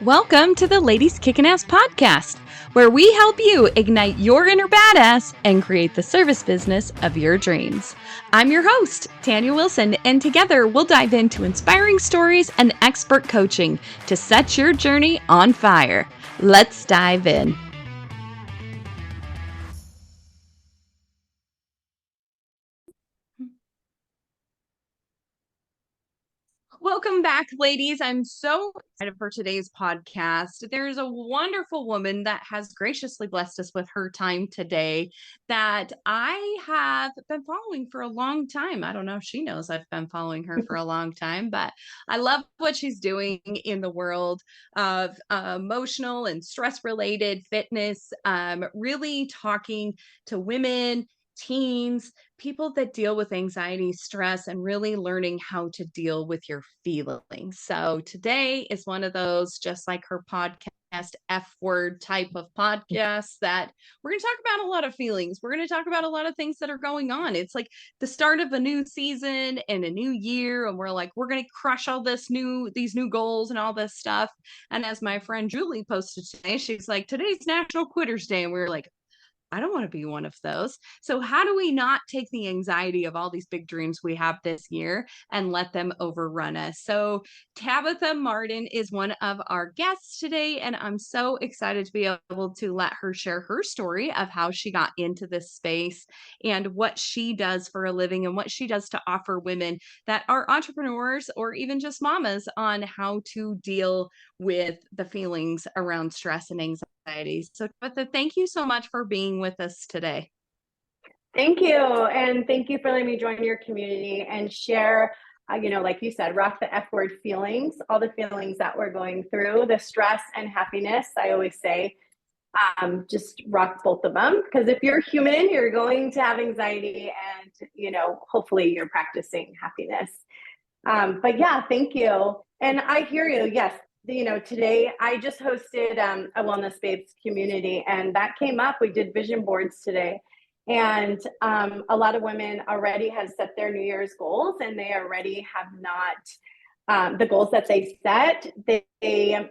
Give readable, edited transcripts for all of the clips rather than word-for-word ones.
Welcome to the Ladies Kickin Ass podcast, where we help you ignite your inner badass and create the service business of your dreams. I'm your host, Tanya Wilson, and together we'll dive into inspiring stories and expert coaching to set your journey on fire. Let's dive in. Welcome back, ladies. I'm so excited for today's podcast. There's a wonderful woman that has graciously blessed us with her time today that I have been following for a long time. I don't know if she knows I've been following her for a long time, but I love what she's doing in the world of emotional and stress-related fitness, really talking to women, teens, people that deal with anxiety, stress, and really learning how to deal with your feelings. So today is one of those, just like her podcast, F word type of podcasts, that we're going to talk about a lot of feelings. We're going to talk about a lot of things that are going on. It's like the start of a new season and a new year. And we're like, we're going to crush all these new goals and all this stuff. And as my friend Julie posted today, she's like, today's National Quitters Day. And we were like, I don't want to be one of those. So how do we not take the anxiety of all these big dreams we have this year and let them overrun us? So Tabatha Marden is one of our guests today, and I'm so excited to be able to let her share her story of how she got into this space and what she does for a living and what she does to offer women that are entrepreneurs or even just mamas on how to deal with the feelings around stress and anxiety. So, Tabatha, thank you so much for being with us today. Thank you. And thank you for letting me join your community and share, like you said, rock the F word feelings, all the feelings that we're going through, the stress and happiness. I always say, just rock both of them. Because if you're human, you're going to have anxiety and, hopefully you're practicing happiness. But yeah, thank you. And I hear you. Yes. Today I just hosted a Wellness Babes community, and that came up. We did vision boards today, and a lot of women already have set their New Year's goals, and they already have not the goals that they set. They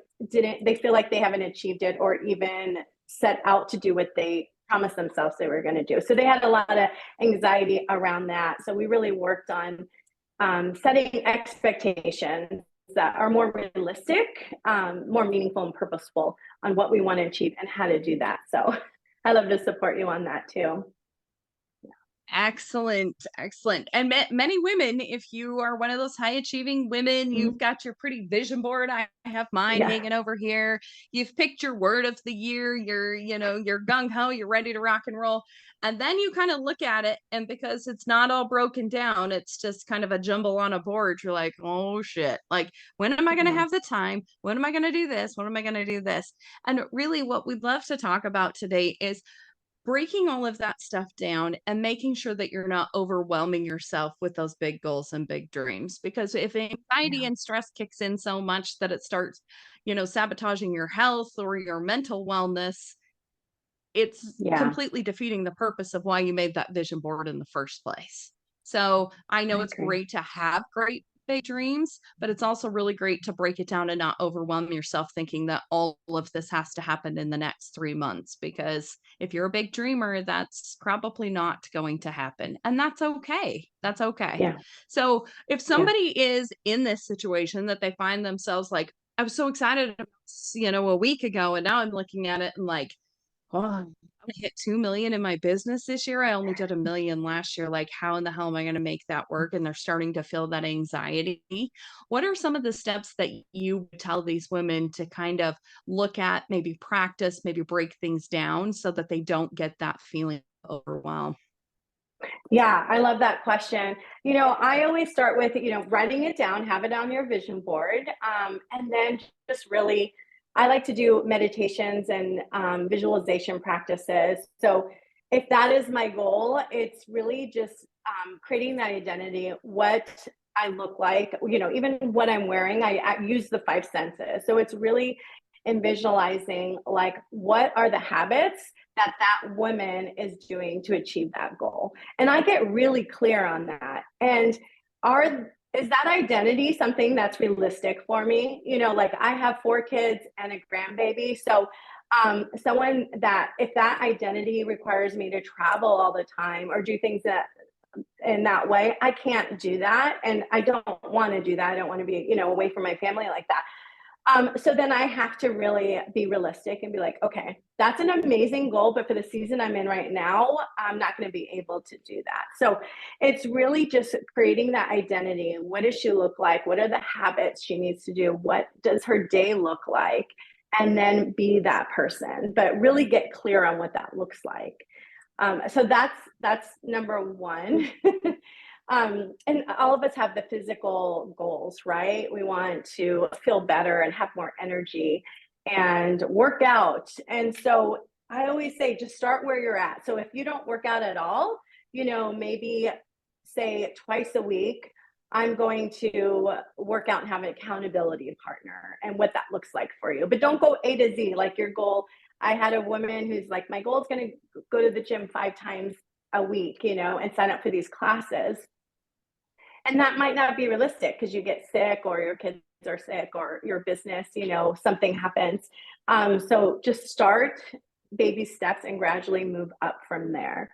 feel like they haven't achieved it or even set out to do what they promised themselves they were going to do. So they had a lot of anxiety around that. So we really worked on setting expectations that are more realistic, more meaningful and purposeful on what we want to achieve and how to do that. So I love to support you on that too. Excellent. And many women, if you are one of those high achieving women, you've got your pretty vision board. I have mine hanging over here. You've picked your word of the year. You're gung ho, you're ready to rock and roll. And then you kind of look at it, and because it's not all broken down, it's just kind of a jumble on a board. You're like, oh shit. Like, when am I going to have the time? When am I going to do this? When am I going to do this? And really what we'd love to talk about today is breaking all of that stuff down and making sure that you're not overwhelming yourself with those big goals and big dreams. Because if anxiety and stress kicks in so much that it starts, sabotaging your health or your mental wellness, it's completely defeating the purpose of why you made that vision board in the first place. So I know it's great to have great big dreams, but it's also really great to break it down and not overwhelm yourself thinking that all of this has to happen in the next 3 months. Because if you're a big dreamer, that's probably not going to happen. And that's okay. That's okay. Yeah. So if somebody is in this situation that they find themselves like, I was so excited, a week ago, and now I'm looking at it and like, oh, I'm gonna hit 2 million in my business this year. I only did 1 million last year. Like, how in the hell am I going to make that work? And they're starting to feel that anxiety. What are some of the steps that you would tell these women to kind of look at, maybe practice, maybe break things down so that they don't get that feeling overwhelmed? Yeah, I love that question. I always start with, writing it down, have it on your vision board, and then just really, I like to do meditations and visualization practices. So if that is my goal, it's really just creating that identity, what I look like, even what I'm wearing. I use the 5 senses. So it's really in visualizing, like, what are the habits that woman is doing to achieve that goal. And I get really clear on that. And is that identity something that's realistic for me? You know, like I have 4 kids and a grandbaby. So someone that, if that identity requires me to travel all the time or do things that in that way, I can't do that. And I don't want to do that. I don't want to be, you know, away from my family like that. So then I have to really be realistic and be like, okay, that's an amazing goal, but for the season I'm in right now, I'm not going to be able to do that. So it's really just creating that identity. What does she look like? What are the habits she needs to do? What does her day look like? And then be that person, but really get clear on what that looks like. So that's number one. And all of us have the physical goals, right? We want to feel better and have more energy and work out. And so I always say, just start where you're at. So if you don't work out at all, you know, maybe say twice a week, I'm going to work out and have an accountability partner and what that looks like for you. But don't go A to Z, like your goal. I had a woman who's like, my goal is going to go to the gym 5 times a week, you know, and sign up for these classes. And that might not be realistic because you get sick or your kids are sick or your business, you know, something happens. So just start baby steps and gradually move up from there.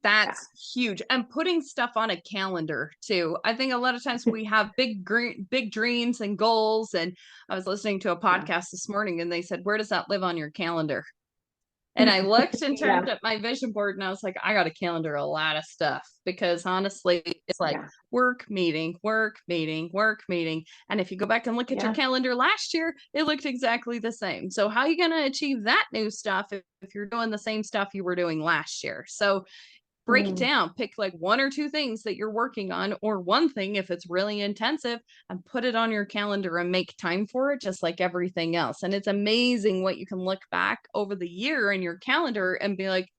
That's huge. And putting stuff on a calendar too. I think a lot of times we have big dreams and goals. And I was listening to a podcast this morning and they said, where does that live on your calendar? And I looked and turned at my vision board and I was like, I got to calendar a lot of stuff because honestly, it's like work meeting. And if you go back and look at your calendar last year, it looked exactly the same. So how are you going to achieve that new stuff if you're doing the same stuff you were doing last year? So break it down, pick like 1 or 2 things that you're working on, or one thing if it's really intensive, and put it on your calendar and make time for it, just like everything else. And it's amazing what you can look back over the year in your calendar and be like,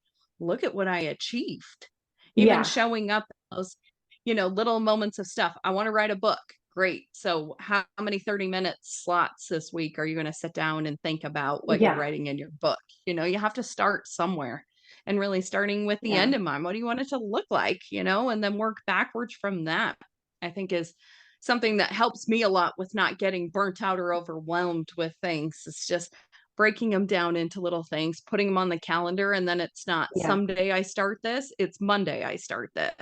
look at what I achieved. Even showing up those, you know, little moments of stuff. I want to write a book. Great. So how many 30-minute slots this week are you going to sit down and think about what you're writing in your book? You know, you have to start somewhere. And really starting with the end in mind. What do you want it to look like, you know, and then work backwards from that, I think is something that helps me a lot with not getting burnt out or overwhelmed with things. It's just breaking them down into little things, putting them on the calendar. And then it's not someday I start this, it's Monday I start this.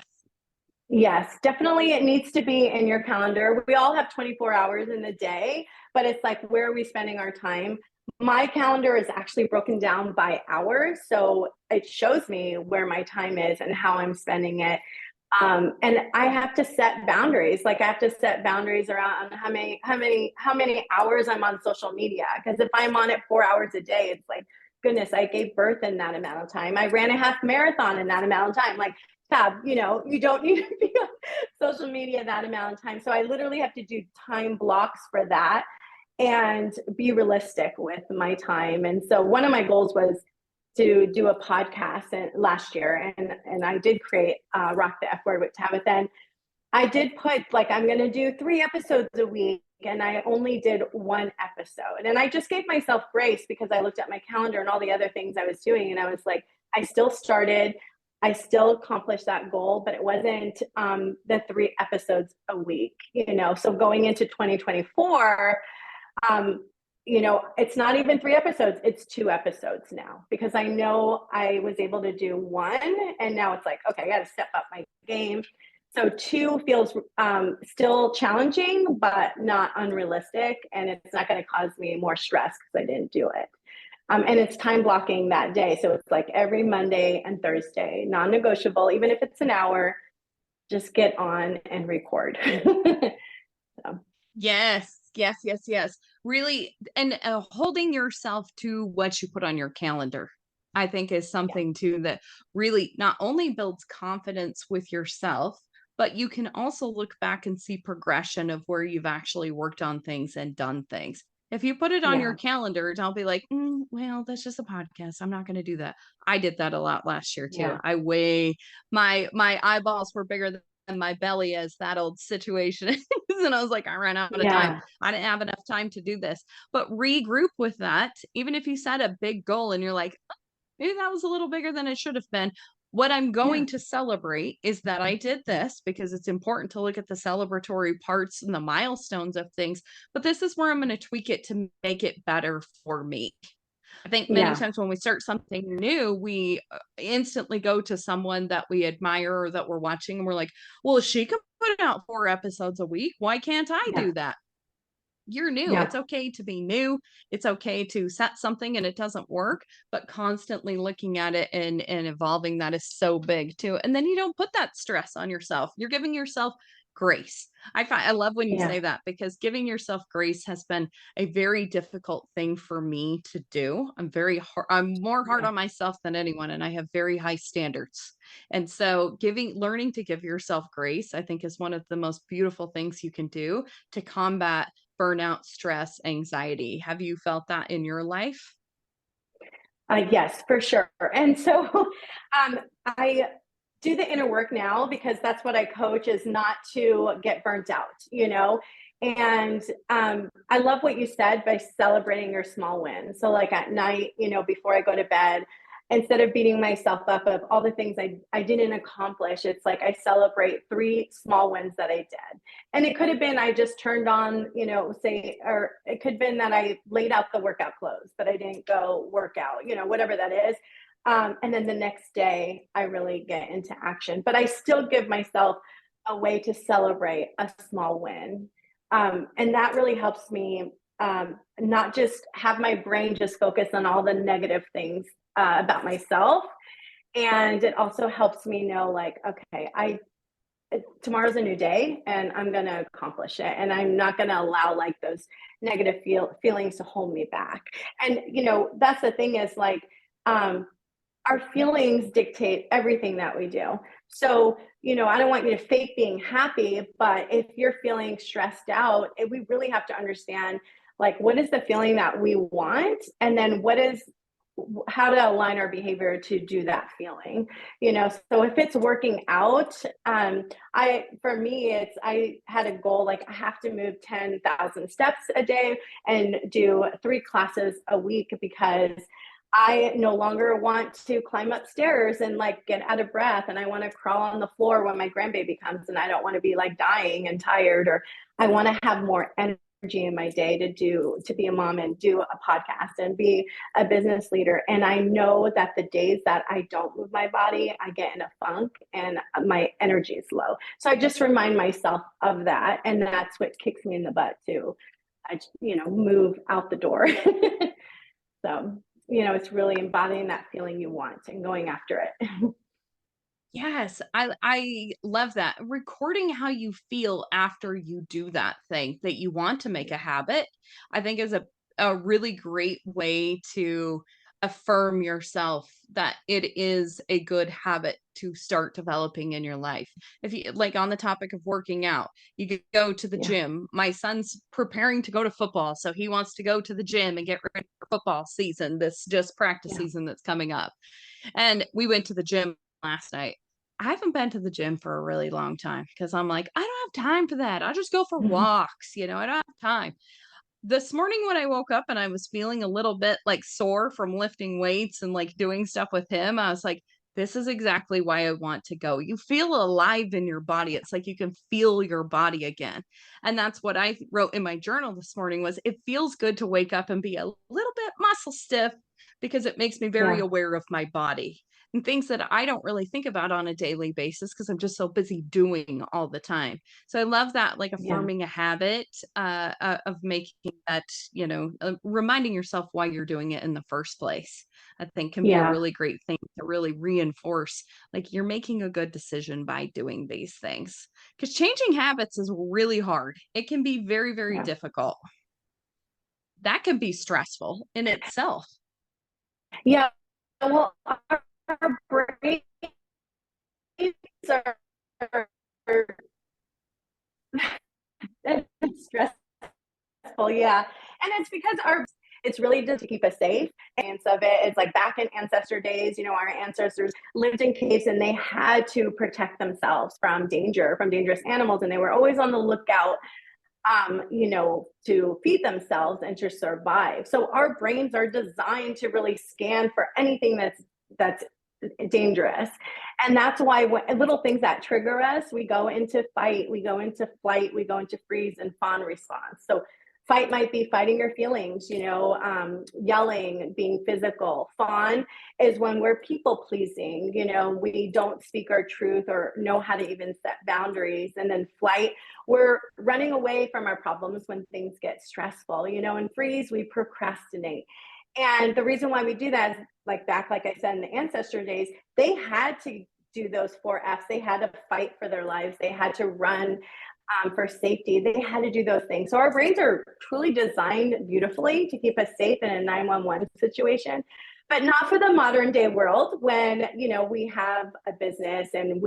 Yes, definitely. It needs to be in your calendar. We all have 24 hours in the day, but it's like, where are we spending our time? My calendar is actually broken down by hours. So it shows me where my time is and how I'm spending it. And I have to set boundaries. Like I have to set boundaries around how many hours I'm on social media. Because if I'm on it 4 hours a day, it's like, goodness, I gave birth in that amount of time. I ran a half marathon in that amount of time. Like, you know, you don't need to be on social media that amount of time. So I literally have to do time blocks for that and be realistic with my time. And so one of my goals was to do a podcast last year. And I did create Rock the F Word with Tabatha. And I did put like, I'm going to do 3 episodes a week. And I only did 1 episode. And I just gave myself grace because I looked at my calendar and all the other things I was doing. And I was like, I still started. I still accomplished that goal, but it wasn't the 3 episodes a week, you know. So going into 2024, you know, it's not even 3 episodes, it's 2 episodes now because I know I was able to do 1 and now it's like, okay, I got to step up my game. So 2 feels still challenging, but not unrealistic. And it's not going to cause me more stress because I didn't do it. And it's time blocking that day. So it's like every Monday and Thursday, non-negotiable, even if it's an hour, just get on and record. So. Yes. Really. And holding yourself to what you put on your calendar, I think is something too that really not only builds confidence with yourself, but you can also look back and see progression of where you've actually worked on things and done things. If you put it on your calendar, don't be like, well, that's just a podcast. I'm not going to do that. I did that a lot last year too. My eyeballs were bigger than my belly, as that old situation is. And I was like, I ran out of time. I didn't have enough time to do this. But regroup with that. Even if you set a big goal and you're like, maybe that was a little bigger than it should have been. What I'm going Yeah. to celebrate is that I did this, because it's important to look at the celebratory parts and the milestones of things. But this is where I'm going to tweak it to make it better for me. I think many Yeah. times when we start something new, we instantly go to someone that we admire or that we're watching, and we're like, well, if she can put out 4 episodes a week, why can't I Yeah. do that? You're new. Yeah. It's okay to be new. It's okay to set something and it doesn't work, but constantly looking at it and evolving, that is so big too. And then you don't put that stress on yourself. You're giving yourself grace. I love when you Yeah. say that, because giving yourself grace has been a very difficult thing for me to do. I'm more hard Yeah. on myself than anyone, and I have very high standards. And so learning to give yourself grace, I think, is one of the most beautiful things you can do to combat burnout, stress, anxiety. Have you felt that in your life? Yes, for sure. And so I do the inner work now because that's what I coach, is not to get burnt out, you know? And I love what you said by celebrating your small wins. So, like at night, you know, before I go to bed, instead of beating myself up of all the things I didn't accomplish, it's like I celebrate 3 small wins that I did. And it could have been I just turned on, you know, say, or it could have been that I laid out the workout clothes, but I didn't go work out, you know, whatever that is. And then the next day, I really get into action. But I still give myself a way to celebrate a small win. And that really helps me not just have my brain just focus on all the negative things about myself. And it also helps me know, like, okay, tomorrow's a new day and I'm going to accomplish it. And I'm not going to allow like those negative feelings to hold me back. And, you know, that's the thing is like, our feelings dictate everything that we do. So, you know, I don't want you to fake being happy, but if you're feeling stressed out, we really have to understand, like, what is the feeling that we want? And then how to align our behavior to do that feeling, you know? So if it's working out, for me, I had a goal, like I have to move 10,000 steps a day and do 3 classes a week, because I no longer want to climb upstairs and like get out of breath. And I want to crawl on the floor when my grandbaby comes, and I don't want to be like dying and tired, or I want to have more energy in my day to be a mom and do a podcast and be a business leader. And I know that the days that I don't move my body, I get in a funk and my energy is low. So I just remind myself of that. And that's what kicks me in the butt to, you know, move out the door. So, you know, it's really embodying that feeling you want and going after it. Yes, I love that. Recording how you feel after you do that thing that you want to make a habit, I think, is a really great way to affirm yourself that it is a good habit to start developing in your life. If you, like, on the topic of working out, you could go to the Yeah. gym. My son's preparing to go to football, so he wants to go to the gym and get ready for football season, this just practice Yeah. season that's coming up. And we went to the gym last night. I haven't been to the gym for a really long time, because I'm like, I don't have time for that. I just go for walks, you know, I don't have time. This morning when I woke up and I was feeling a little bit like sore from lifting weights and like doing stuff with him, I was like, this is exactly why I want to go. You feel alive in your body. It's like you can feel your body again. And that's what I wrote in my journal this morning, was it feels good to wake up and be a little bit muscle stiff, because it makes me very Yeah. aware of my body and things that I don't really think about on a daily basis, because I'm just so busy doing all the time. So I love that, like Yeah. affirming a habit, of making that, you know, reminding yourself why you're doing it in the first place, I think can be a Yeah. really great thing to really reinforce, like, you're making a good decision by doing these things. Because changing habits is really hard. It can be very, very Yeah. difficult. That can be stressful in itself. Yeah. Well, our brains are, are stressful. Yeah. And it's because it's really just to keep us safe. And so of it's like back in ancestor days, you know, our ancestors lived in caves and they had to protect themselves from danger, from dangerous animals. And they were always on the lookout, you know, to feed themselves and to survive. So our brains are designed to really scan for anything that's dangerous. And that's why little things that trigger us, we go into fight, we go into flight, we go into freeze and fawn response. So fight might be fighting your feelings, yelling, being physical. Fawn is when we're people pleasing, we don't speak our truth or know how to even set boundaries. And then flight, we're running away from our problems when things get stressful, and freeze, we procrastinate. And the reason why we do that is like I said, in the ancestor days, they had to do those 4 F's. They had to fight for their lives. They had to run for safety. They had to do those things. So our brains are truly designed beautifully to keep us safe in a 911 situation, but not for the modern day world when, we have a business and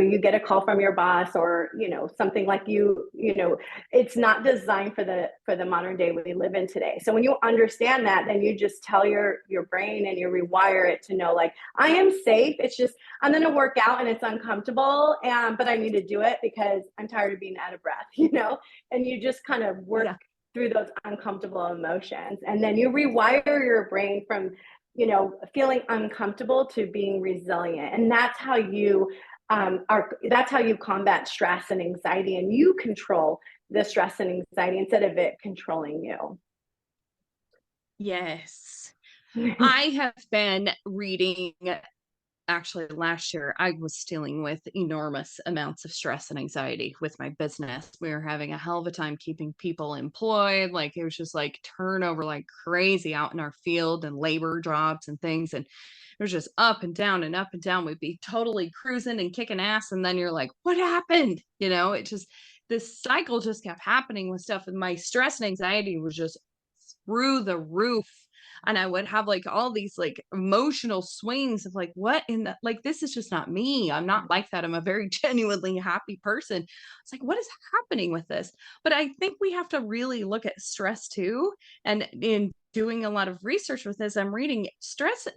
you get a call from your boss or, something like it's not designed for the modern day we live in today. So when you understand that, then you just tell your brain and you rewire it to know, like, I am safe. It's just, I'm going to work out and it's uncomfortable, but I need to do it because I'm tired of being out of breath, and you just kind of work through those uncomfortable emotions. And then you rewire your brain from, feeling uncomfortable to being resilient. And that's how you that's how you combat stress and anxiety, and you control the stress and anxiety instead of it controlling you. Yes. I have been reading, actually last year, I was dealing with enormous amounts of stress and anxiety with my business. We were having a hell of a time keeping people employed. Like, it was just like turnover like crazy out in our field and labor jobs and things. And it was just up and down and up and down. We'd be totally cruising and kicking ass. And then you're like, what happened? It just, this cycle just kept happening with stuff. And my stress and anxiety was just through the roof. And I would have like all these like emotional swings of like, what in the, like, this is just not me. I'm not like that. I'm a very genuinely happy person. It's like, what is happening with this? But I think we have to really look at stress too. And in doing a lot of research with this, I'm reading stress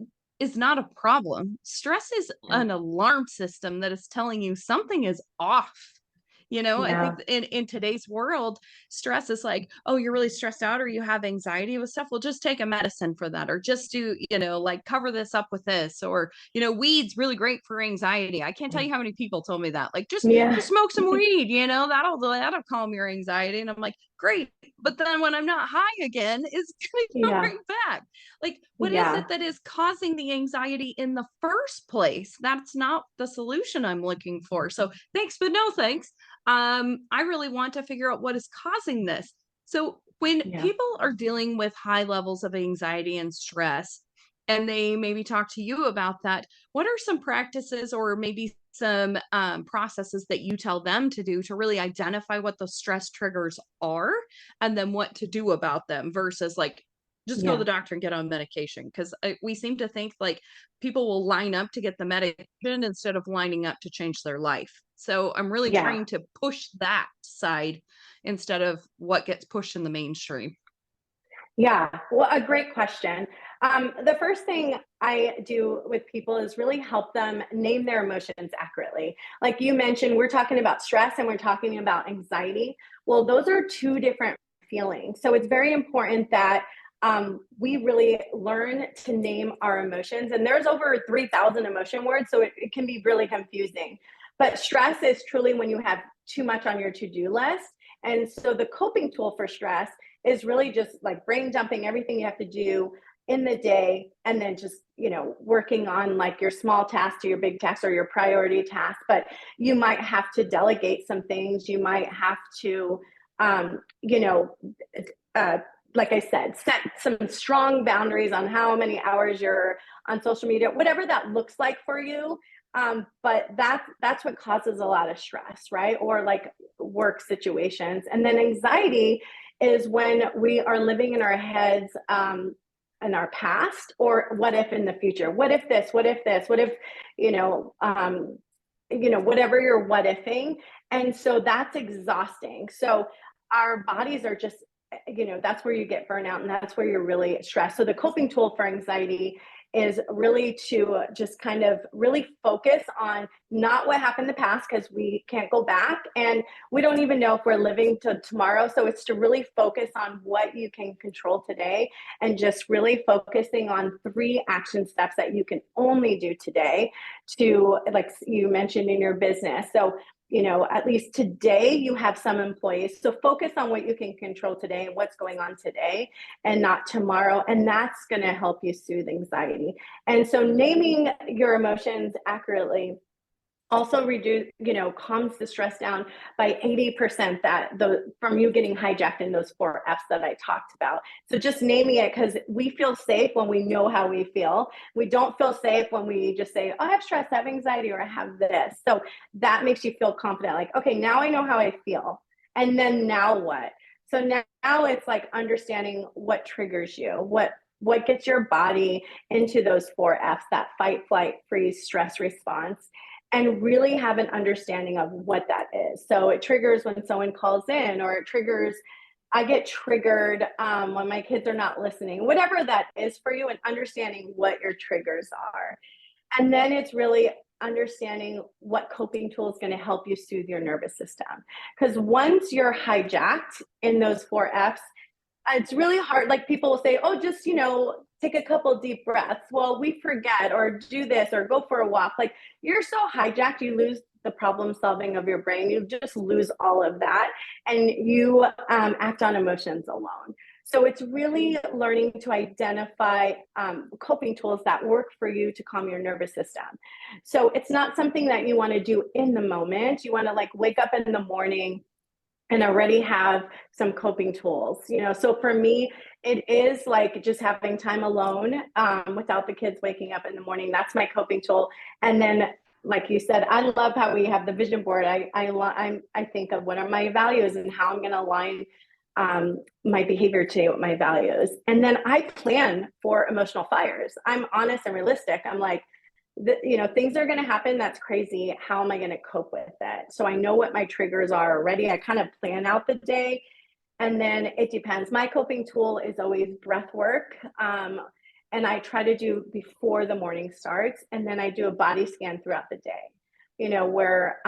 is not a problem. Stress is an alarm system that is telling you something is off. I think in today's world, stress is like, oh, you're really stressed out or you have anxiety with stuff. Well, just take a medicine for that, or just do, like cover this up with this, or, weed's really great for anxiety. I can't tell you how many people told me that, like, just smoke some weed, that'll calm your anxiety. And I'm like, great. But then when I'm not high again, it's going to come right back. Like, what is it that is causing the anxiety in the first place? That's not the solution I'm looking for. So thanks, but no thanks. I really want to figure out what is causing this. So when people are dealing with high levels of anxiety and stress, and they maybe talk to you about that, what are some practices or maybe some processes that you tell them to do to really identify what the stress triggers are and then what to do about them versus like, just go to the doctor and get on medication? Because we seem to think like people will line up to get the medication instead of lining up to change their life. So I'm really trying to push that side instead of what gets pushed in the mainstream. Yeah, well, a great question. The first thing I do with people is really help them name their emotions accurately. Like you mentioned, we're talking about stress and we're talking about anxiety. Well, those are two different feelings. So it's very important that we really learn to name our emotions. And there's over 3,000 emotion words, so it can be really confusing. But stress is truly when you have too much on your to-do list. And so the coping tool for stress is really just like brain dumping everything you have to do in the day, and then just, working on like your small task to your big task or your priority task. But you might have to delegate some things. You might have to, like I said, set some strong boundaries on how many hours you're on social media, whatever that looks like for you. But that's what causes a lot of stress, right? Or like work situations. And then anxiety is when we are living in our heads, in our past, or what if in the future? What if this? What if this? What if, whatever you're what ifing. And so that's exhausting. So our bodies are just, that's where you get burnout, and that's where you're really stressed. So the coping tool for anxiety is really to just kind of really focus on not what happened in the past, because we can't go back and we don't even know if we're living to tomorrow. So it's to really focus on what you can control today, and just really focusing on 3 action steps that you can only do today to, like you mentioned in your business. So, at least today you have some employees. So focus on what you can control today and what's going on today and not tomorrow. And that's going to help you soothe anxiety. And so naming your emotions accurately also calms the stress down by 80%, from you getting hijacked in those 4 F's that I talked about. So just naming it, because we feel safe when we know how we feel. We don't feel safe when we just say, oh, I have stress, I have anxiety, or I have this. So that makes you feel confident. Like, okay, now I know how I feel. And then now what? So now it's like understanding what triggers you, what gets your body into those 4 F's, that fight, flight, freeze, stress response, and really have an understanding of what that is. So it triggers when someone calls in, or I get triggered when my kids are not listening, whatever that is for you, and understanding what your triggers are. And then it's really understanding what coping tool is going to help you soothe your nervous system. Because once you're hijacked in those 4 F's, it's really hard. Like, people will say, oh, just, take a couple deep breaths. Well, we forget, or do this, or go for a walk. Like, you're so hijacked, you lose the problem solving of your brain. You just lose all of that, and you act on emotions alone. So it's really learning to identify coping tools that work for you to calm your nervous system. So it's not something that you want to do in the moment. You want to wake up in the morning and already have some coping tools. So for me, it is like just having time alone without the kids waking up in the morning. That's my coping tool. And then, like you said, I love how we have the vision board. I think of what are my values and how I'm going to align my behavior to my values. And then I plan for emotional fires. I'm honest and realistic. I'm like, things are going to happen. That's crazy. How am I going to cope with it? So I know what my triggers are already. I kind of plan out the day, and then it depends. My coping tool is always breath work. And I try to do before the morning starts. And then I do a body scan throughout the day, where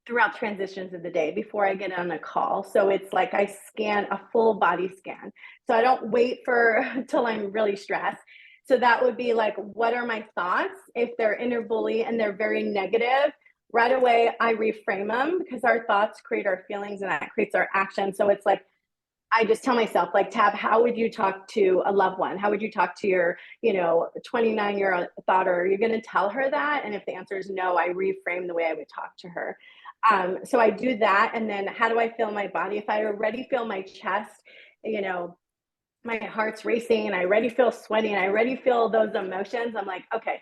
throughout transitions of the day before I get on a call. So it's like I scan a full body scan. So I don't wait till I'm really stressed. So that would be like, what are my thoughts? If they're inner bully and they're very negative, right away I reframe them, because our thoughts create our feelings and that creates our action. So it's like, I just tell myself, like, Tab, how would you talk to a loved one? How would you talk to your, 29-year-old daughter? Are you going to tell her that? And if the answer is no, I reframe the way I would talk to her. So I do that. And then how do I feel my body? If I already feel my chest, my heart's racing, and I already feel sweaty, and I already feel those emotions, I'm like, okay,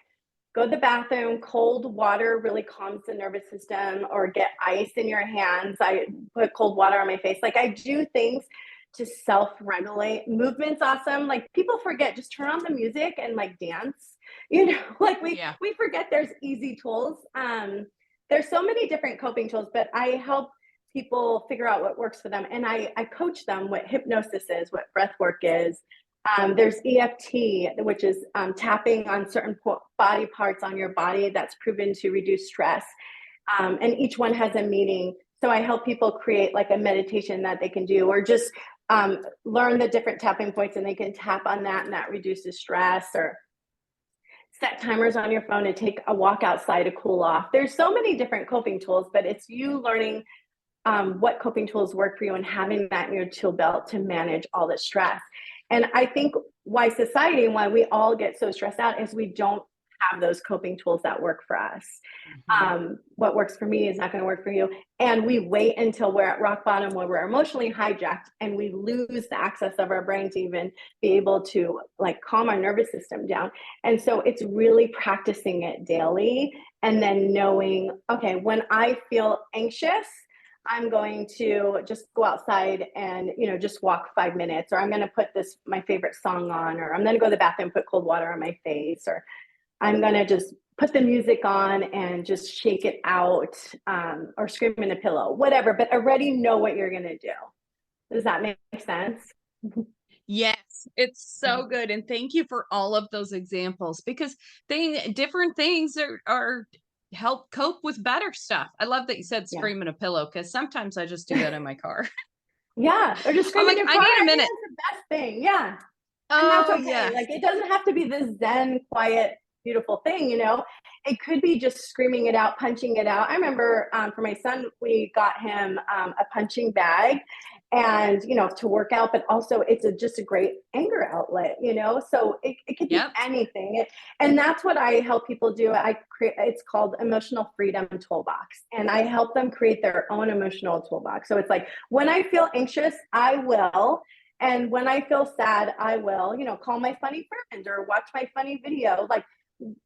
go to the bathroom. Cold water really calms the nervous system, or get ice in your hands. I put cold water on my face. Like, I do things to self-regulate. Movement's awesome. Like, people forget, just turn on the music and dance, we forget there's easy tools. There's so many different coping tools, but I help people figure out what works for them. And I coach them what hypnosis is, what breath work is. There's EFT, which is tapping on certain body parts on your body that's proven to reduce stress. And each one has a meaning. So I help people create like a meditation that they can do, or just learn the different tapping points, and they can tap on that, and that reduces stress. Or set timers on your phone and take a walk outside to cool off. There's so many different coping tools, but it's you learning what coping tools work for you and having that in your tool belt to manage all the stress. And I think why society and why we all get so stressed out is we don't have those coping tools that work for us. What works for me is not going to work for you. And we wait until we're at rock bottom, where we're emotionally hijacked, and we lose the access of our brain to even be able to calm our nervous system down. And so it's really practicing it daily, and then knowing, okay, when I feel anxious, I'm going to just go outside and, just walk 5 minutes, or I'm going to put my favorite song on, or I'm going to go to the bathroom, put cold water on my face, or I'm going to just put the music on and just shake it out, or scream in a pillow, whatever, but already know what you're going to do. Does that make sense? Yes, it's so good. And thank you for all of those examples, because different things are help cope with better stuff. I love that you said Yeah. scream in a pillow, because sometimes I just do that in my car. Yeah. Or just I'm scream in like, your I car. need a I think minute. that's the best thing. Yeah. And that's Oh, okay. yes. Like, it doesn't have to be this zen, quiet, beautiful thing, you know? It could be just screaming it out, punching it out. I remember for my son, we got him a punching bag and, you know, to work out, but also it's just a great anger outlet, you know? So it could be Yep. anything. And that's what I help people do. I create, it's called Emotional Freedom Toolbox. And I help them create their own emotional toolbox. So it's like, when I feel anxious, I will. And when I feel sad, I will, you know, call my funny friend or watch my funny video. Like,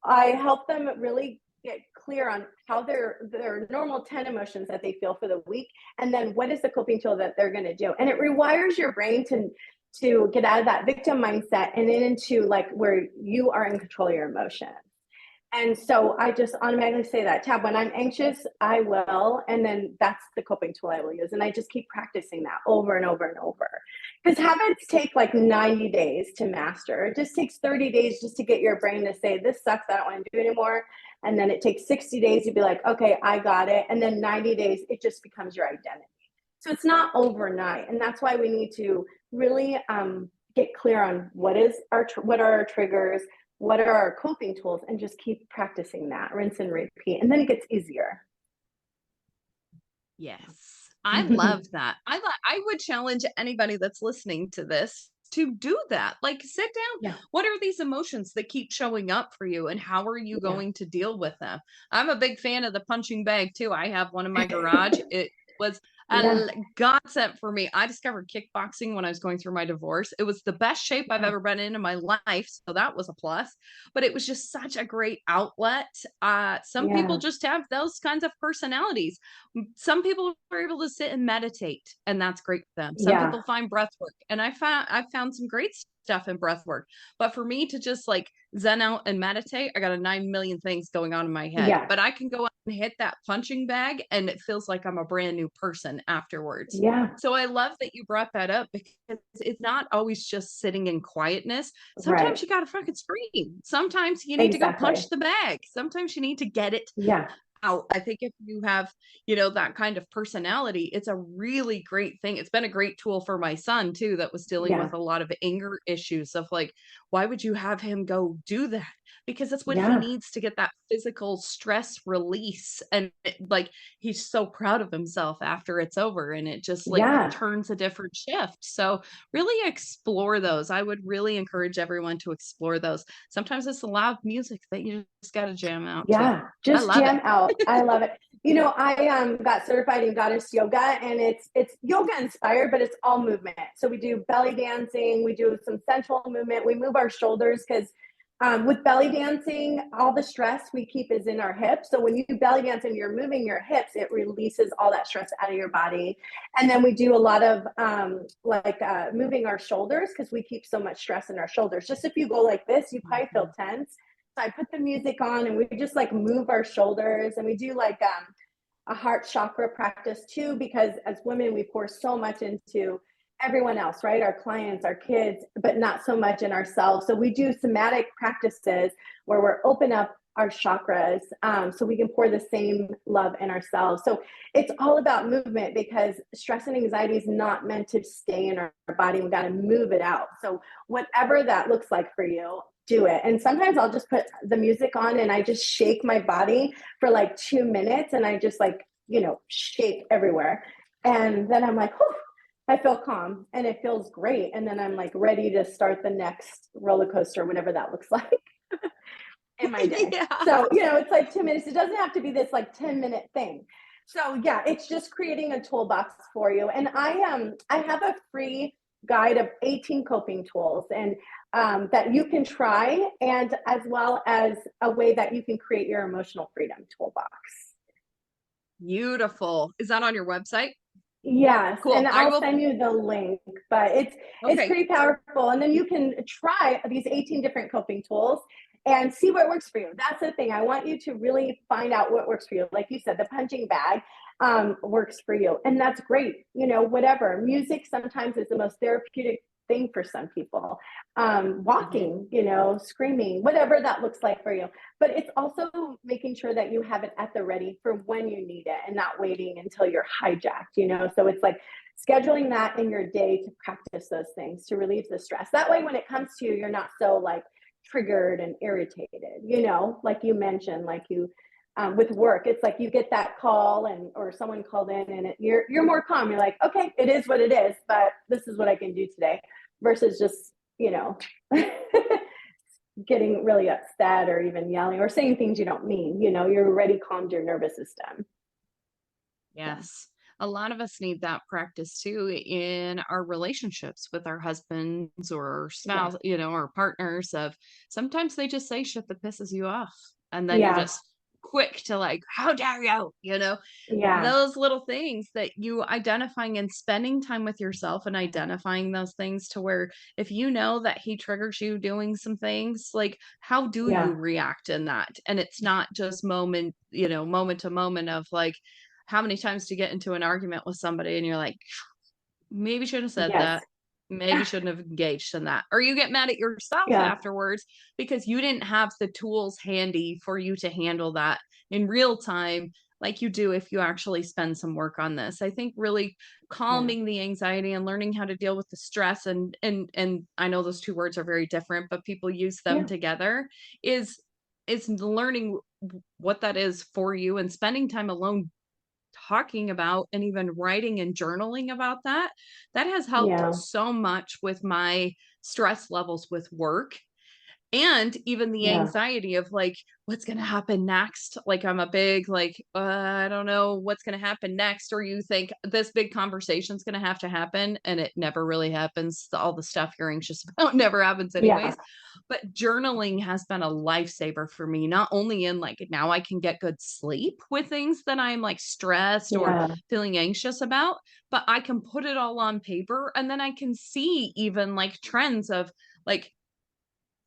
I help them really get clear on how their normal 10 emotions that they feel for the week, and then what is the coping tool that they're going to do. And it rewires your brain to get out of that victim mindset and into like where you are in control of your emotions. And so I just automatically say that, Tab, when I'm anxious, I will. And then that's the coping tool I will use. And I just keep practicing that over and over and over. Because habits take like 90 days to master. It just takes 30 days just to get your brain to say, this sucks, I don't want to do it anymore. And then it takes 60 days to be like, okay, I got it. And then 90 days, it just becomes your identity. So it's not overnight. And that's why we need to really get clear on what are our triggers, what are our coping tools, and just keep practicing that, rinse and repeat, and then it gets easier. Yes. I love that. I would challenge anybody that's listening to this to do that. Like, sit down. Yeah. What are these emotions that keep showing up for you, and how are you Yeah. going to deal with them? I'm a big fan of the punching bag too. I have one in my garage. It was a godsend for me. I discovered kickboxing when I was going through my divorce. It was the best shape I've ever been in my life, so that was a plus. But it was just such a great outlet. Some people just have those kinds of personalities. Some people are able to sit and meditate, and that's great for them. Some people find breath work, and I've found some great stuff in breath work. But for me to just like zen out and meditate, I got a 9 million things going on in my head. But I can go out and hit that punching bag, and it feels like I'm a brand new person afterwards. So I love that you brought that up, because it's not always just sitting in quietness. Sometimes you gotta fucking scream. Sometimes you need to go punch the bag. Sometimes you need to get it out. I think if you have, you know, that kind of personality, it's a really great thing. It's been a great tool for my son too, that was dealing with a lot of anger issues of like, why would you have him go do that? Because that's what he needs to get that physical stress release. And like, he's so proud of himself after it's over, and it just like turns a different shift. So really explore those. I would really encourage everyone to explore those. Sometimes it's the loud music that you just got to jam out to. Just jam out. I love it. You know, I got certified in goddess yoga, and it's yoga inspired, but it's all movement. So we do belly dancing, we do some central movement, we move our shoulders, because with belly dancing, all the stress we keep is in our hips. So when you belly dance and you're moving your hips, it releases all that stress out of your body. And then we do a lot of moving our shoulders, because we keep so much stress in our shoulders. Just if you go like this, you probably feel tense. So I put the music on, and we just like move our shoulders, and we do like a heart chakra practice too, because as women, we pour so much into everyone else, right? Our clients, our kids, but not so much in ourselves. So we do somatic practices where we're open up our chakras, so we can pour the same love in ourselves. So it's all about movement, because stress and anxiety is not meant to stay in our body. We got to move it out. So whatever that looks like for you, do it. And sometimes I'll just put the music on and I just shake my body for like 2 minutes, and I just like, you know, shake everywhere. And then I'm like, whew, I feel calm, and it feels great. And then I'm like ready to start the next roller coaster, whatever that looks like in my day. So, you know, it's like 2 minutes. It doesn't have to be this like 10-minute thing. So yeah, it's just creating a toolbox for you. And I have a free guide of 18 coping tools, and that you can try, and as well as a way that you can create your emotional freedom toolbox. Beautiful. Is that on your website? Yes, cool. And I'll send you the link, but it's pretty powerful. And then you can try these 18 different coping tools and see what works for you. That's the thing. I want you to really find out what works for you. Like you said, the punching bag works for you, and that's great. You know, whatever. Music sometimes is the most therapeutic thing for some people. Walking, you know, screaming, whatever that looks like for you. But it's also making sure that you have it at the ready for when you need it and not waiting until you're hijacked, you know? So it's like scheduling that in your day to practice those things, to relieve the stress. That way, when it comes to you, you're not so like triggered and irritated, you know, like you mentioned, like you, with work, it's like you get that call and or someone called in and you're more calm. You're like, okay, it is what it is, but this is what I can do today, versus just, you know, getting really upset or even yelling or saying things you don't mean. You know, you're already calmed your nervous system. Yes. A lot of us need that practice too in our relationships with our husbands or Yeah. spouse, you know, or partners of sometimes they just say shit that pisses you off. And then you're Yeah. just quick to like, how dare you, you know, Yeah. those little things that you identifying and spending time with yourself and identifying those things to where if you know that he triggers you doing some things, like how do you Yeah. react in that? And it's not just moment, you know, moment to moment of like, how many times to get into an argument with somebody and you're like, maybe shouldn't have said Yes. that. Maybe shouldn't have engaged in that. Or you get mad at yourself Yeah. afterwards because you didn't have the tools handy for you to handle that in real time like you do if you actually spend some work on this. I think really Yeah. calming the anxiety and learning how to deal with the stress and I know those two words are very different, but people use them Yeah. together is learning what that is for you and spending time alone talking about and even writing and journaling about that, that has helped Yeah. so much with my stress levels with work and even the Yeah. anxiety of like what's going to happen next. Like I'm a big like I don't know what's going to happen next, or you think this big conversation's going to happen and it never really happens. All the stuff you're anxious about never happens Yeah. anyways. But journaling has been a lifesaver for me, not only in like now I can get good sleep with things that I'm like stressed or Yeah. feeling anxious about, but I can put it all on paper and then I can see even like trends of like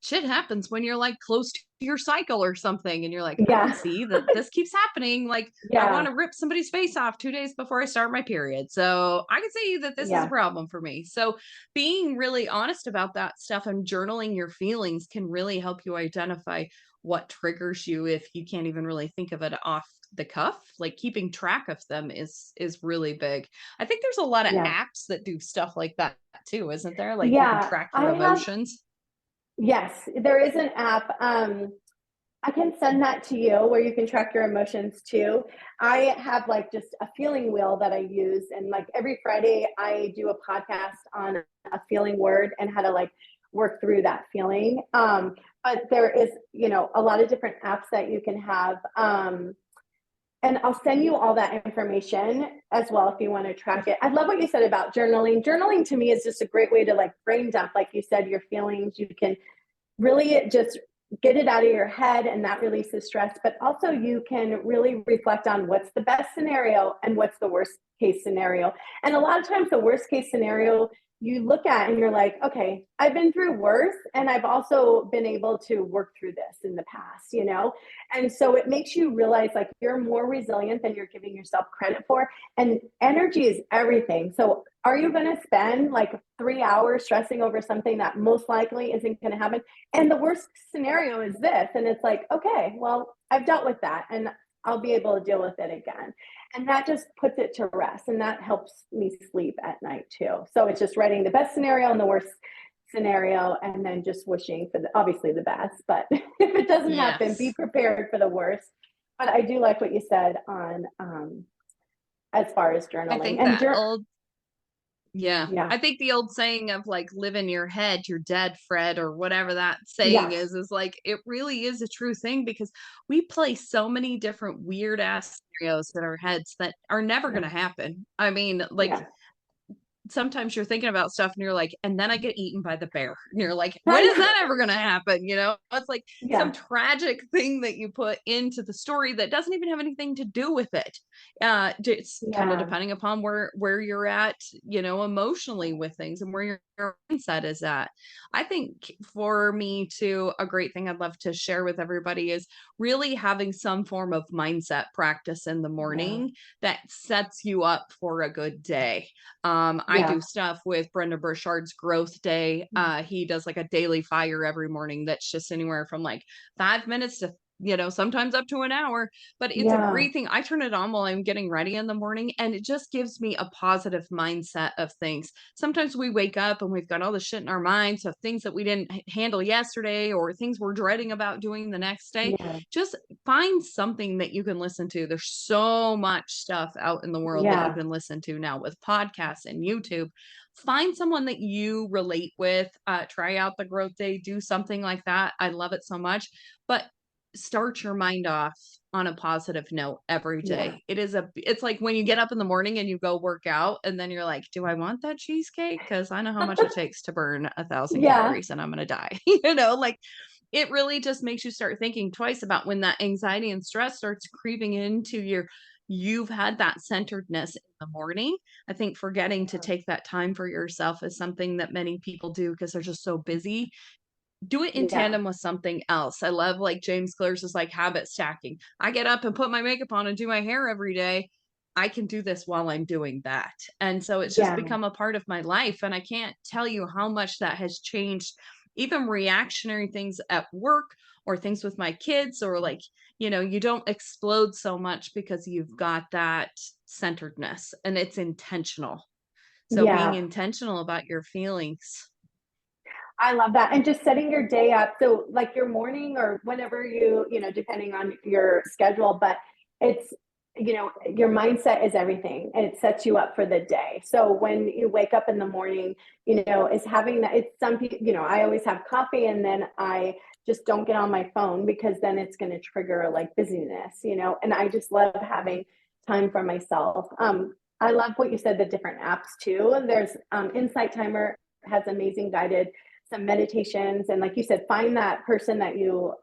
shit happens when you're like close to your cycle or something and you're like I can Yeah. see that this keeps happening, like I want Yeah. to rip somebody's face off 2 days before I start my period, so I can see that this is a Yeah. problem for me. So being really honest about that stuff and journaling your feelings can really help you identify what triggers you if you can't even really think of it off the cuff. Like keeping track of them is really big. I think there's a lot of Yeah. apps that do stuff like that too, isn't there? Like you can Yeah. track I your have, emotions. yes, there is an app. I can send that to you where you can track your emotions too. I have like just a feeling wheel that I use. And like every Friday, I do a podcast on a feeling word and how to like work through that feeling. But there is, you know, a lot of different apps that you can have. And I'll send you all that information as well if you want to track it. I love what you said about journaling. Journaling to me is just a great way to like brain dump, like you said, your feelings. You can really just get it out of your head and that releases stress, but also you can really reflect on what's the best scenario and what's the worst case scenario. And a lot of times the worst case scenario you look at and you're like, okay, I've been through worse and I've also been able to work through this in the past, you know? And so it makes you realize like you're more resilient than you're giving yourself credit for. And energy is everything. So are you going to spend like 3 hours stressing over something that most likely isn't going to happen? And the worst scenario is this. And it's like, okay, well, I've dealt with that and I'll be able to deal with it again. And that just puts it to rest. And that helps me sleep at night too. So it's just writing the best scenario and the worst scenario and then just wishing for the, obviously the best. But if it doesn't happen, be Yes. prepared for the worst. But I do like what you said on as far as I journaling think and that old, yeah, yeah, I think the old saying of like live in your head, you're dead, Fred, or whatever that saying yes, is like it really is a true thing because we play so many different weird ass scenarios in our heads that are never going yeah, to happen. I mean, like yeah. sometimes you're thinking about stuff and you're like, and then I get eaten by the bear. And you're like, when I is know. that ever going to happen? You know, it's like some Yeah, tragic thing that you put into the story that doesn't even have anything to do with it. It's kind of yeah, depending upon where you're at, you know, emotionally with things and where your mindset is at. I think for me too, a great thing I'd love to share with everybody is really having some form of mindset practice in the yeah, morning that sets you up for a good day. I I do stuff with Brendon Burchard's Growth Day. He does like a daily fire every morning that's just anywhere from like 5 minutes to, sometimes up to an hour, but it's a great thing. I turn it on while I'm getting ready in the morning, and it just gives me a positive mindset of things. Sometimes we wake up and we've got all the shit in our minds of things that we didn't handle yesterday or things we're dreading about doing the next day. Just find something that you can listen to. There's so much stuff out in the world that you can listen to now with podcasts and YouTube. Find someone that you relate with, try out the Growth Day, do something like that. I love it so much, but start your mind off on a positive note every day. It's like when you get up in the morning and you go work out, and then you're like, do I want that cheesecake? Because I know how much it takes to burn 1,000 calories and I'm going to die. Like it really just makes you start thinking twice about when that anxiety and stress starts creeping into you've had that centeredness in the morning. I think forgetting to take that time for yourself is something that many people do because they're just so busy. Do it in tandem with something else. I love like James Clear's is like habit stacking. I get up and put my makeup on and do my hair every day. I can do this while I'm doing that. And so it's just become a part of my life. And I can't tell you how much that has changed, even reactionary things at work or things with my kids, or like, you don't explode so much because you've got that centeredness and it's intentional. So being intentional about your feelings. I love that. And just setting your day up. So like your morning or whenever depending on your schedule, but it's, your mindset is everything and it sets you up for the day. So when you wake up in the morning, is having that, it's some people, I always have coffee and then I just don't get on my phone because then it's going to trigger like busyness, and I just love having time for myself. I love what you said, the different apps too. There's Insight Timer has amazing guided some meditations, and like you said, find that person that you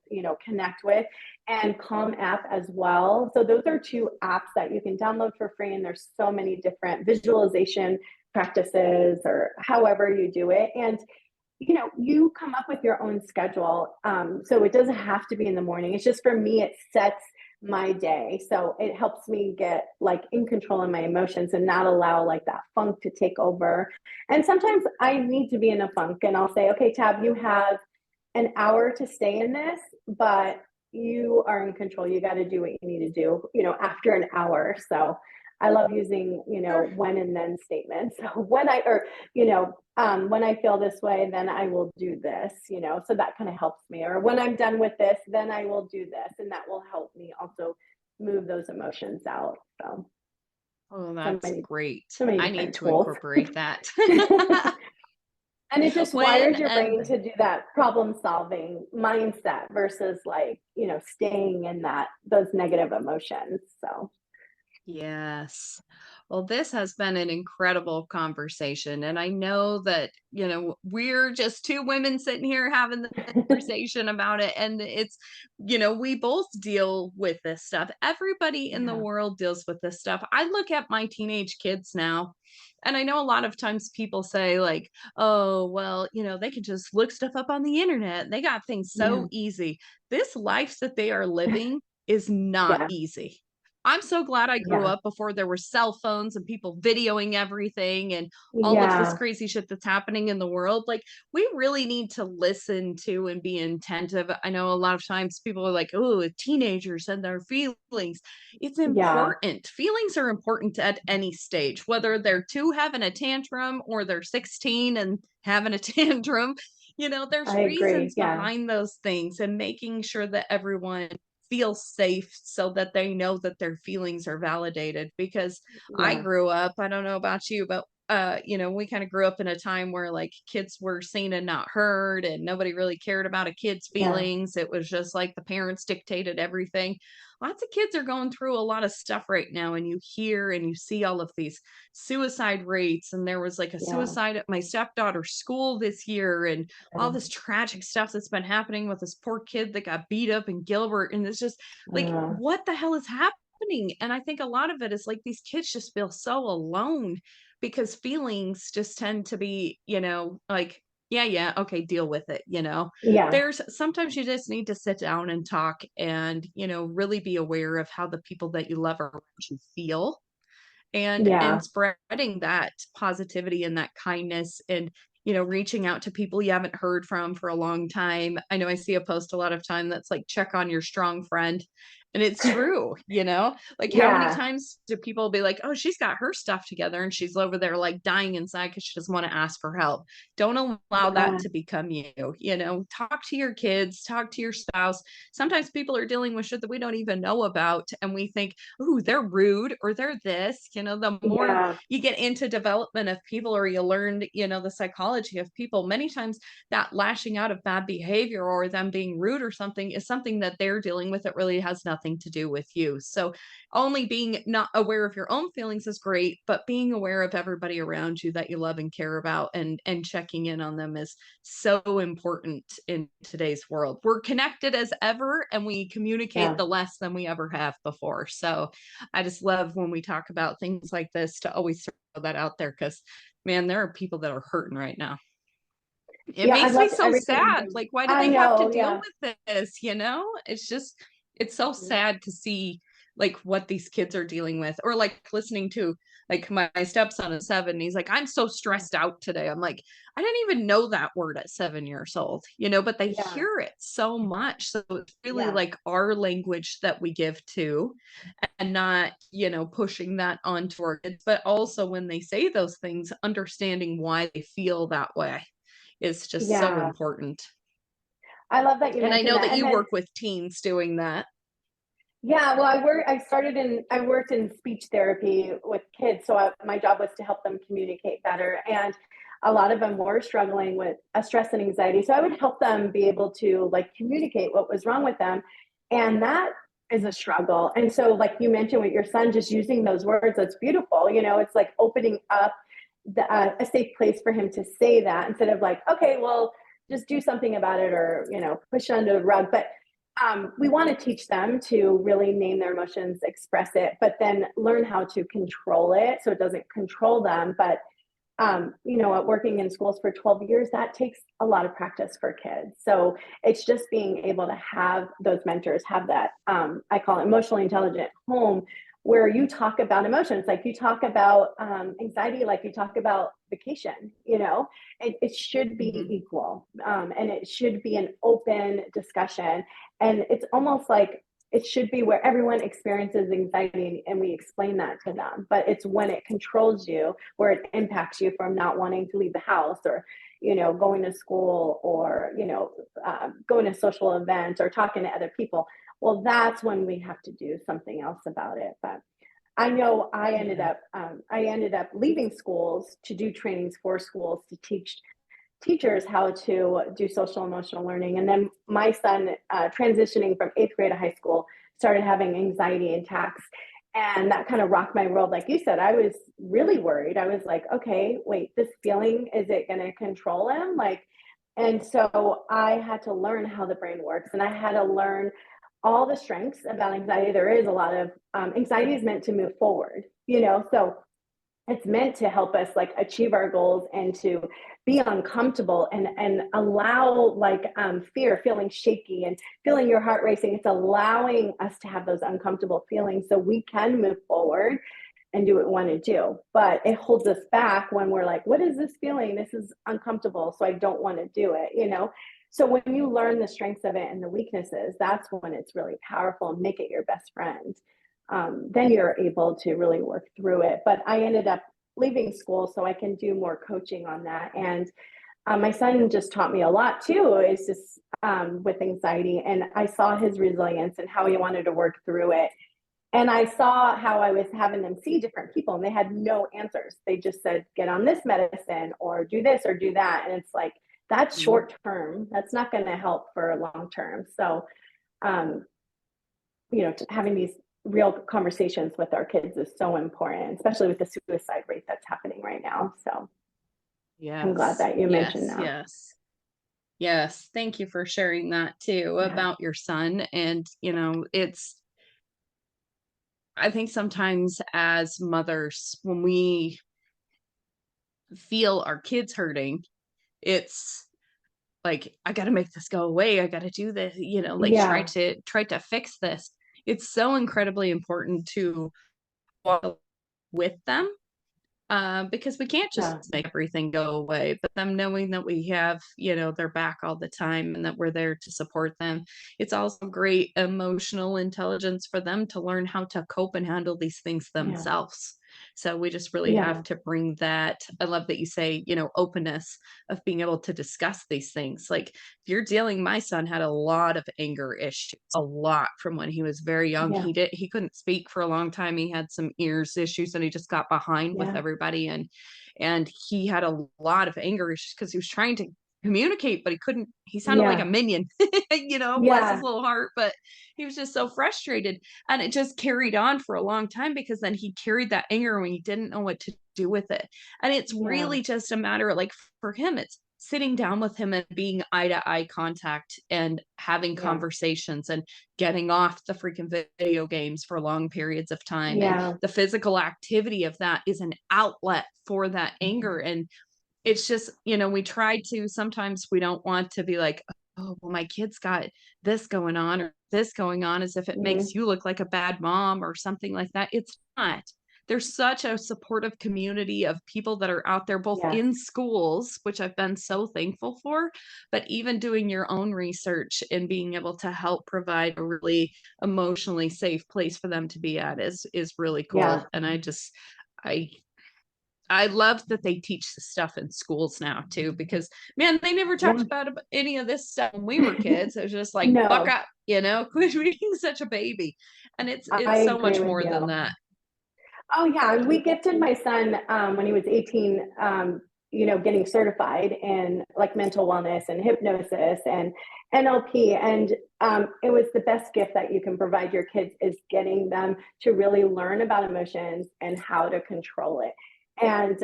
connect with, and Calm app as well. So those are 2 apps that you can download for free, and there's so many different visualization practices or however you do it, and you come up with your own schedule. So it doesn't have to be in the morning. It's just, for me, it sets my day. So it helps me get like in control of my emotions and not allow like that funk to take over. And sometimes I need to be in a funk and I'll say, okay, Tab, you have an hour to stay in this, but you are in control. You got to do what you need to do, after an hour. So I love using, when and then statements. So when I feel this way, then I will do this, so that kind of helps me. Or when I'm done with this, then I will do this. And that will help me also move those emotions out. So. Oh, that's great. I need to incorporate that. And it just wires your brain to do that problem solving mindset versus like, staying in those negative emotions. So. Yes. Well, this has been an incredible conversation. And I know that, we're just 2 women sitting here having the conversation about it. And it's, we both deal with this stuff. Everybody in the world deals with this stuff. I look at my teenage kids now, and I know a lot of times people say like, oh, well, they can just look stuff up on the internet. They got things so easy. This life that they are living is not easy. I'm so glad I grew up before there were cell phones and people videoing everything and all of this crazy shit that's happening in the world. Like, we really need to listen to and be attentive. I know a lot of times people are like, oh, teenagers and their feelings. It's important. Feelings are important at any stage, whether they're 2 having a tantrum or they're 16 and having a tantrum. There's reasons behind those things, and making sure that everyone feel safe so that they know that their feelings are validated. Because I grew up, I don't know about you, but we kind of grew up in a time where like kids were seen and not heard, and nobody really cared about a kid's feelings. It was just like the parents dictated everything. Lots of kids are going through a lot of stuff right now, and you hear and you see all of these suicide rates, and there was like a suicide at my stepdaughter's school this year, and all this tragic stuff that's been happening with this poor kid that got beat up in Gilbert. And it's just like, what the hell is happening? And I think a lot of it is like these kids just feel so alone, because feelings just tend to be, like, okay, deal with it. There's sometimes you just need to sit down and talk and, really be aware of how the people that you love around you feel. and spreading that positivity and that kindness, and reaching out to people you haven't heard from for a long time. I know I see a post a lot of time that's like, check on your strong friend. And it's true, like how many times do people be like, oh, she's got her stuff together and she's over there like dying inside because she doesn't want to ask for help. Don't allow that to become you. Talk to your kids, talk to your spouse. Sometimes people are dealing with shit that we don't even know about, and we think, oh, they're rude or they're this. The more you get into development of people, or you learn the psychology of people, many times that lashing out of bad behavior or them being rude or something is something that they're dealing with. It really has nothing to do with you. So only being not aware of your own feelings is great, but being aware of everybody around you that you love and care about, and checking in on them is so important in today's world. We're connected as ever, and we communicate the less than we ever have before. So I just love when we talk about things like this to always throw that out there, because man, there are people that are hurting right now. It makes me so sad. Like, why do they have to deal with this? It's so sad to see like what these kids are dealing with, or like listening to like my stepson is 7, and he's like, I'm so stressed out today. I'm like, I didn't even know that word at 7 years old, but they hear it so much. So it's really like our language that we give to, and not, pushing that onto our kids, but also when they say those things, understanding why they feel that way is just so important. I love that you mentioned that. And I know that you work with teens doing that. Yeah, well, I worked in speech therapy with kids, so my job was to help them communicate better, and a lot of them were struggling with stress and anxiety. So I would help them be able to like communicate what was wrong with them, and that is a struggle. And so, like you mentioned with your son, just using those words, that's beautiful. It's like opening up a safe place for him to say that, instead of like, okay, well, just do something about it, or push it under the rug. But we want to teach them to really name their emotions, express it, but then learn how to control it so it doesn't control them. But working in schools for 12 years, that takes a lot of practice for kids. So it's just being able to have those mentors, have that, I call it emotionally intelligent home, where you talk about emotions, like you talk about anxiety, like you talk about vacation. It should be equal, and it should be an open discussion. And it's almost like it should be where everyone experiences anxiety and we explain that to them. But it's when it controls you, where it impacts you from not wanting to leave the house, or going to school, or going to social events, or talking to other people. Well, that's when we have to do something else about it. But I know I ended up leaving schools to do trainings for schools to teach teachers how to do social emotional learning. And then my son, transitioning from 8th grade to high school, started having anxiety attacks. And that kind of rocked my world. Like you said, I was really worried. I was like, okay, wait, this feeling, is it going to control him? And so I had to learn how the brain works, and I had to learn all the strengths about anxiety. There is a lot of anxiety is meant to move forward, so it's meant to help us like achieve our goals and to be uncomfortable and allow like fear, feeling shaky and feeling your heart racing. It's allowing us to have those uncomfortable feelings so we can move forward and do what we want to do. But it holds us back when we're like, what is this feeling? This is uncomfortable, so I don't want to do it, So when you learn the strengths of it and the weaknesses, that's when it's really powerful, and make it your best friend. Then you're able to really work through it. But I ended up leaving school so I can do more coaching on that. And my son just taught me a lot too, is just with anxiety. And I saw his resilience and how he wanted to work through it. And I saw how I was having them see different people, and they had no answers. They just said, get on this medicine, or do this, or do that. And it's like, that's short term. That's not going to help for long term. So, having these real conversations with our kids is so important, especially with the suicide rate that's happening right now. So I'm glad that you mentioned that. Yes. Thank you for sharing that too about your son. And, I think sometimes as mothers, when we feel our kids hurting, it's like, I got to make this go away. I got to do this, try to fix this. It's so incredibly important to with them, because we can't just Yeah. make everything go away, but them knowing that we have, their back all the time and that we're there to support them. It's also great emotional intelligence for them to learn how to cope and handle these things Yeah. themselves. So we just really have Yeah. to bring that. I love that you say, openness of being able to discuss these things. Like, if you're dealing, my son had a lot of anger issues, a lot, from when he was very young. Yeah. He couldn't speak for a long time. He had some ears issues and he just got behind with Yeah. everybody. And he had a lot of anger issues because he was trying to communicate, but he sounded like a Yeah. minion, bless his Yeah. little heart, but he was just so frustrated. And it just carried on for a long time because then he carried that anger when he didn't know what to do with it. And it's Yeah. really just a matter of, like, for him, it's sitting down with him and being eye to eye contact and having Yeah. conversations and getting off the freaking video games for long periods of time. And Yeah. the physical activity of that is an outlet for that anger. And it's just, we try to, sometimes we don't want to be like, oh, well, my kid's got this going on or this going on, as if it Mm-hmm. makes you look like a bad mom or something like that. It's not. There's such a supportive community of people that are out there, both Yes. in schools, which I've been so thankful for, but even doing your own research and being able to help provide a really emotionally safe place for them to be at is really Yeah. cool. And I I love that they teach the stuff in schools now too, because, man, they never talked Yeah. about any of this stuff when we were kids. It was just like, buck No, up, quit being such a baby. And I it's so agree much with more than you. that. Oh yeah, we gifted my son when he was 18, getting certified in like mental wellness and hypnosis and NLP, and it was the best gift that you can provide your kids, is getting them to really learn about emotions and how to control it. And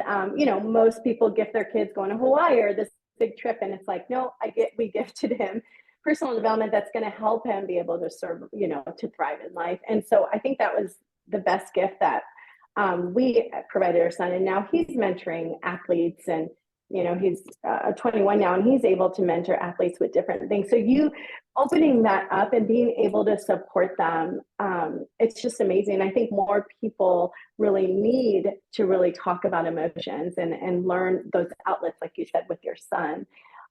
most people gift their kids going to Hawaii or this big trip, and it's like, no, we gifted him personal development that's going to help him be able to serve, to thrive in life. And so I think that was the best gift that we provided our son, and now he's mentoring athletes, and he's 21 now, and he's able to mentor athletes with different things. So you opening that up and being able to support them, it's just amazing. I think more people really need to really talk about emotions and learn those outlets, like you said with your son.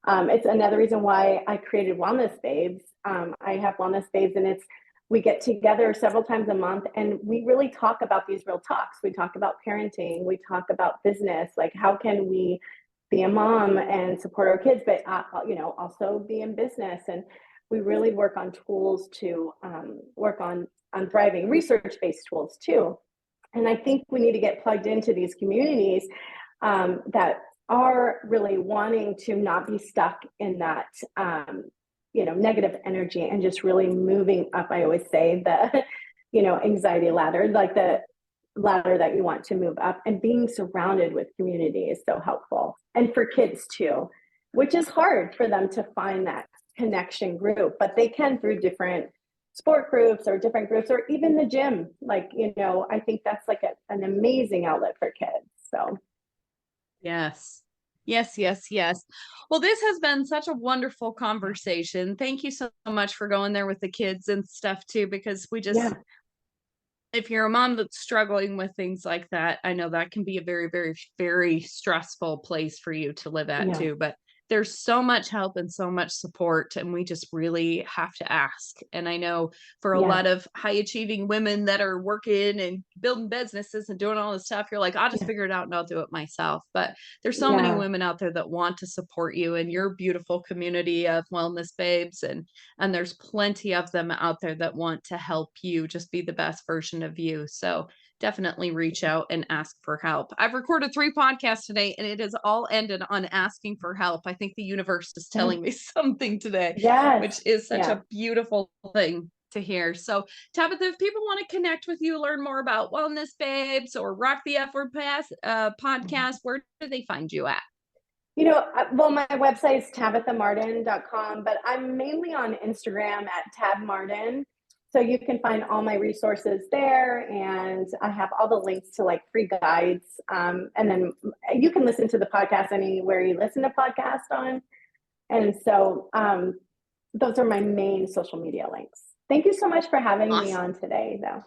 It's another reason why I created Wellness Babes. I have Wellness Babes, and we get together several times a month and we really talk about these real talks. We talk about parenting, we talk about business, like how can we be a mom and support our kids, but also be in business. And we really work on tools to work on thriving, research-based tools too. And I think we need to get plugged into these communities that are really wanting to not be stuck in that negative energy, and just really moving up. I always say the anxiety ladder, like the ladder that you want to move up, and being surrounded with community is so helpful. And for kids too, which is hard for them to find that connection group, but they can through different sport groups or different groups, or even the gym. Like, I think that's like an amazing outlet for kids. So Yes. Yes, yes, yes. Well, this has been such a wonderful conversation. Thank you so much for going there with the kids and stuff too, because yeah, if you're a mom that's struggling with things like that, I know that can be a very, very, very stressful place for you to live at yeah, too. But there's so much help and so much support, and we just really have to ask. And I know for a yeah, lot of high achieving women that are working and building businesses and doing all this stuff, you're like, I'll just yeah, figure it out and I'll do it myself. But there's so many yeah, women out there that want to support you and your beautiful community of wellness babes, and there's plenty of them out there that want to help you just be the best version of you. So definitely reach out and ask for help. I've recorded 3 podcasts today and it has all ended on asking for help. I think the universe is yeah. telling me something today, Yes, which is such yeah. a beautiful thing to hear. So, Tabitha, if people want to connect with you, learn more about Wellness Babes or Rock the F Word Pass podcast, where do they find you at? Well, my website is tabathamarden.com, but I'm mainly on Instagram at Tab Marden. So you can find all my resources there, and I have all the links to like free guides. And then you can listen to the podcast anywhere you listen to podcasts on. And so those are my main social media links. Thank you so much for having me Awesome. on today, though.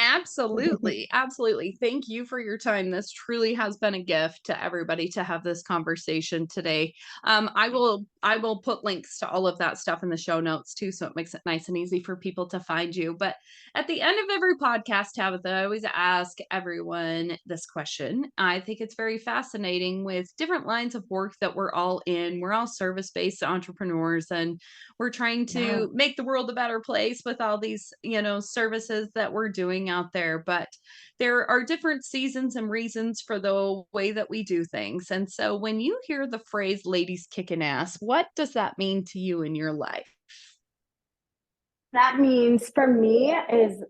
Absolutely. Absolutely. Thank you for your time. This truly has been a gift to everybody to have this conversation today. I will put links to all of that stuff in the show notes too, so it makes it nice and easy for people to find you. But at the end of every podcast, Tabitha, I always ask everyone this question. I think it's very fascinating with different lines of work that we're all in. We're all service-based entrepreneurs, and we're trying to make the world a better place with all these, services that we're doing out there. But there are different seasons and reasons for the way that we do things. And so when you hear the phrase ladies kicking ass, what does that mean to you in your life? That means for me is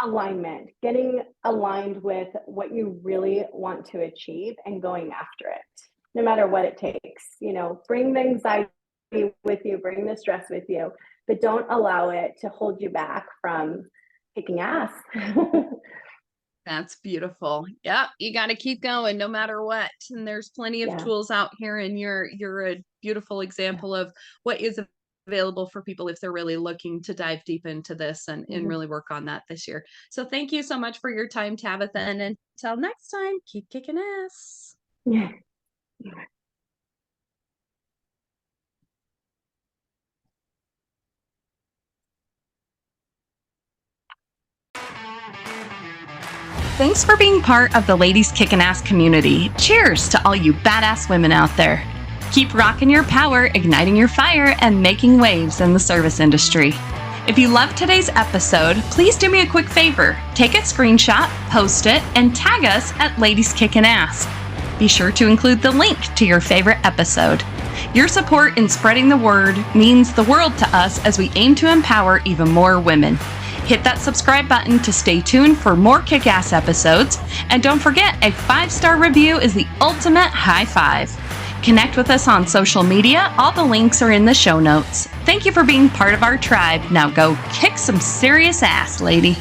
alignment, getting aligned with what you really want to achieve and going after it, no matter what it takes. Bring the anxiety with you, bring the stress with you, but don't allow it to hold you back from kicking ass. That's beautiful. Yep, you got to keep going no matter what. And there's plenty of tools out here, and you're a beautiful example of what is available for people if they're really looking to dive deep into this and really work on that this year. So thank you so much for your time, Tabatha. And until next time, keep kicking ass. Yeah. Thanks for being part of the Ladies Kickin Ass community. Cheers to all you badass women out there. Keep rocking your power, igniting your fire, and making waves in the service industry. If you loved today's episode, please do me a quick favor. Take a screenshot, post it, and tag us at Ladies Kickin Ass. Be sure to include the link to your favorite episode. Your support in spreading the word means the world to us as we aim to empower even more women. Hit that subscribe button to stay tuned for more kick-ass episodes. And don't forget, a 5-star review is the ultimate high five. Connect with us on social media. All the links are in the show notes. Thank you for being part of our tribe. Now go kick some serious ass, lady.